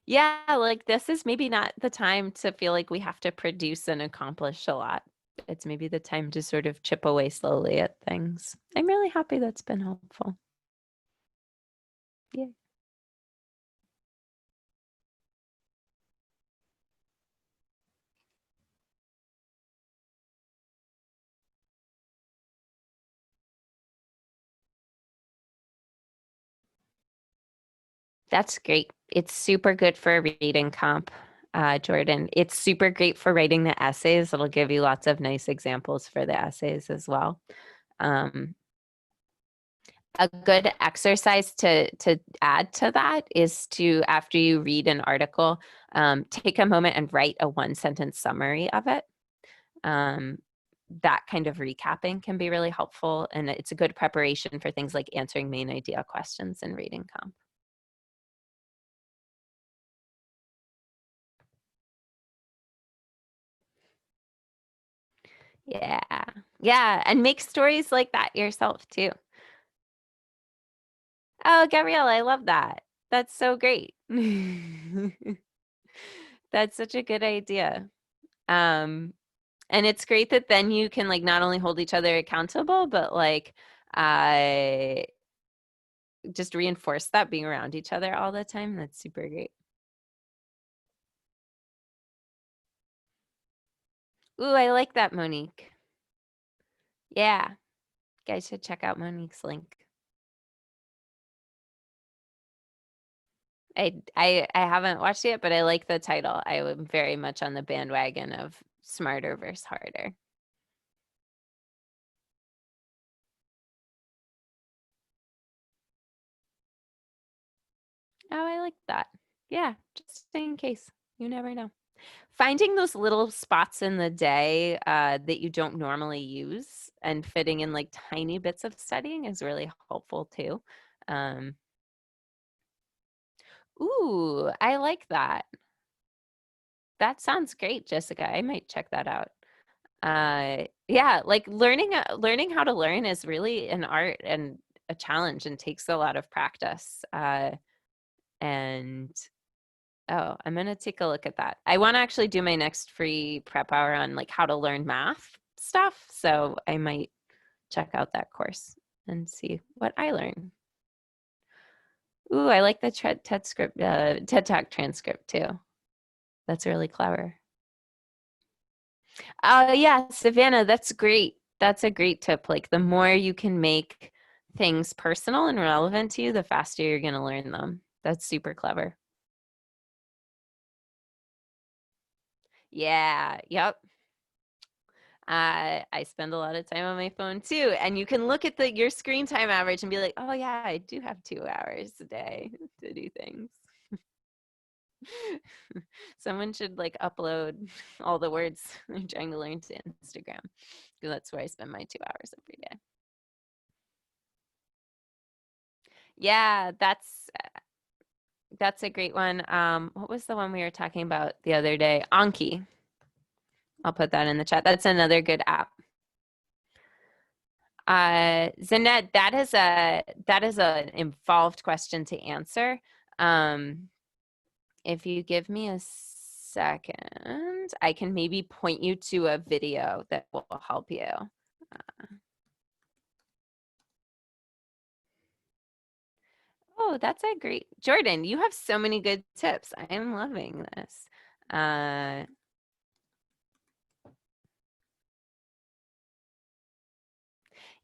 Yeah, like, this is maybe not the time to feel like we have to produce and accomplish a lot. It's maybe the time to sort of chip away slowly at things. I'm really happy that's been helpful. Yeah. That's great. It's super good for reading comp, Jordan. It's super great for writing the essays. It'll give you lots of nice examples for the essays as well. Um, a good exercise to add to that is to, after you read an article, take a moment and write a 1-sentence summary of it. That kind of recapping can be really helpful, and it's a good preparation for things like answering main idea questions and reading comp. Yeah. Yeah. And make stories like that yourself too. Oh, Gabrielle, I love that. That's so great. That's such a good idea. Um, and it's great that then you can, like, not only hold each other accountable, but like uh just reinforce that being around each other all the time. That's super great. Ooh, I like that, Monique. Yeah. You guys should check out Monique's link. I haven't watched it yet, but I like the title. I am very much on the bandwagon of smarter versus harder. Oh, I like that. Yeah, just in case. You never know. Finding those little spots in the day that you don't normally use and fitting in like tiny bits of studying is really helpful too. Um, ooh, I like that. That sounds great, Jessica. I might check that out. Yeah, like learning how to learn is really an art and a challenge and takes a lot of practice. And oh, I'm gonna take a look at that. I want to actually do my next free prep hour on like how to learn math stuff, so I might check out that course and see what I learn. Ooh, I like the TED Talk transcript too. That's really clever. Yeah, Savannah, that's great. That's a great tip. Like the more you can make things personal and relevant to you, the faster you're going to learn them. That's super clever. Yeah, yep. I spend a lot of time on my phone too, and you can look at your screen time average and be like, oh yeah, I do have 2 hours a day to do things. Someone should like upload all the words I'm trying to learn to Instagram, because that's where I spend my 2 hours every day. Yeah, that's a great one. What was the one we were talking about the other day? Anki. I'll put that in the chat. That's another good app. Zanette, that is an involved question to answer. If you give me a second, I can maybe point you to a video that will help you. Oh, that's a great, Jordan, you have so many good tips. I am loving this.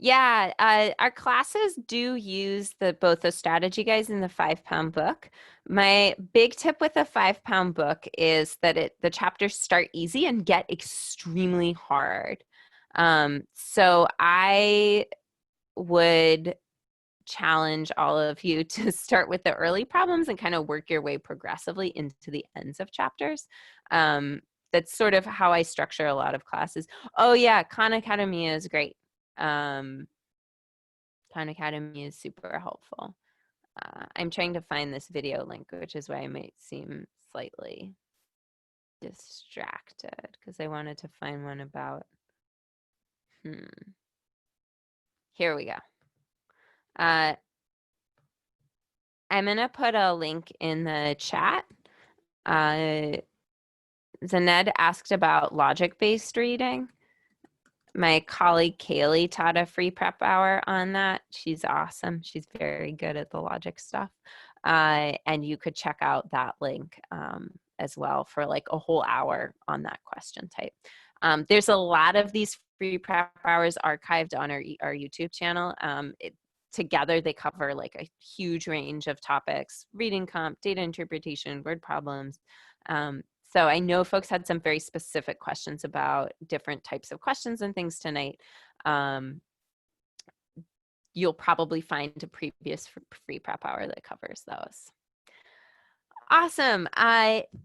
Yeah, our classes do use both the strategy guides and the 5-pound book. My big tip with a 5-pound book is that the chapters start easy and get extremely hard. So I would challenge all of you to start with the early problems and kind of work your way progressively into the ends of chapters. That's sort of how I structure a lot of classes. Oh yeah, Khan Academy is great. Khan Academy is super helpful. I'm trying to find this video link, which is why I might seem slightly distracted because I wanted to find one about, here we go. I'm going to put a link in the chat. Zaned asked about logic-based reading. My colleague Kaylee taught a free prep hour on that. She's awesome. She's very good at the logic stuff. And you could check out that link as well for like a whole hour on that question type. There's a lot of these free prep hours archived on our YouTube channel. Together, they cover like a huge range of topics: reading comp, data interpretation, word problems. So I know folks had some very specific questions about different types of questions and things tonight. You'll probably find a previous free prep hour that covers those. Awesome.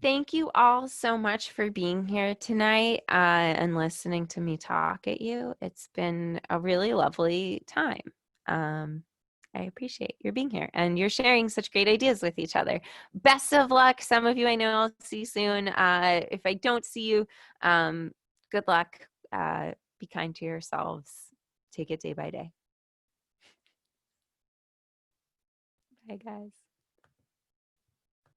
Thank you all so much for being here tonight and listening to me talk at you. It's been a really lovely time. I appreciate your being here and you're sharing such great ideas with each other. Best of luck. Some of you I know I'll see soon. If I don't see you, good luck. Be kind to yourselves. Take it day by day. Bye, guys.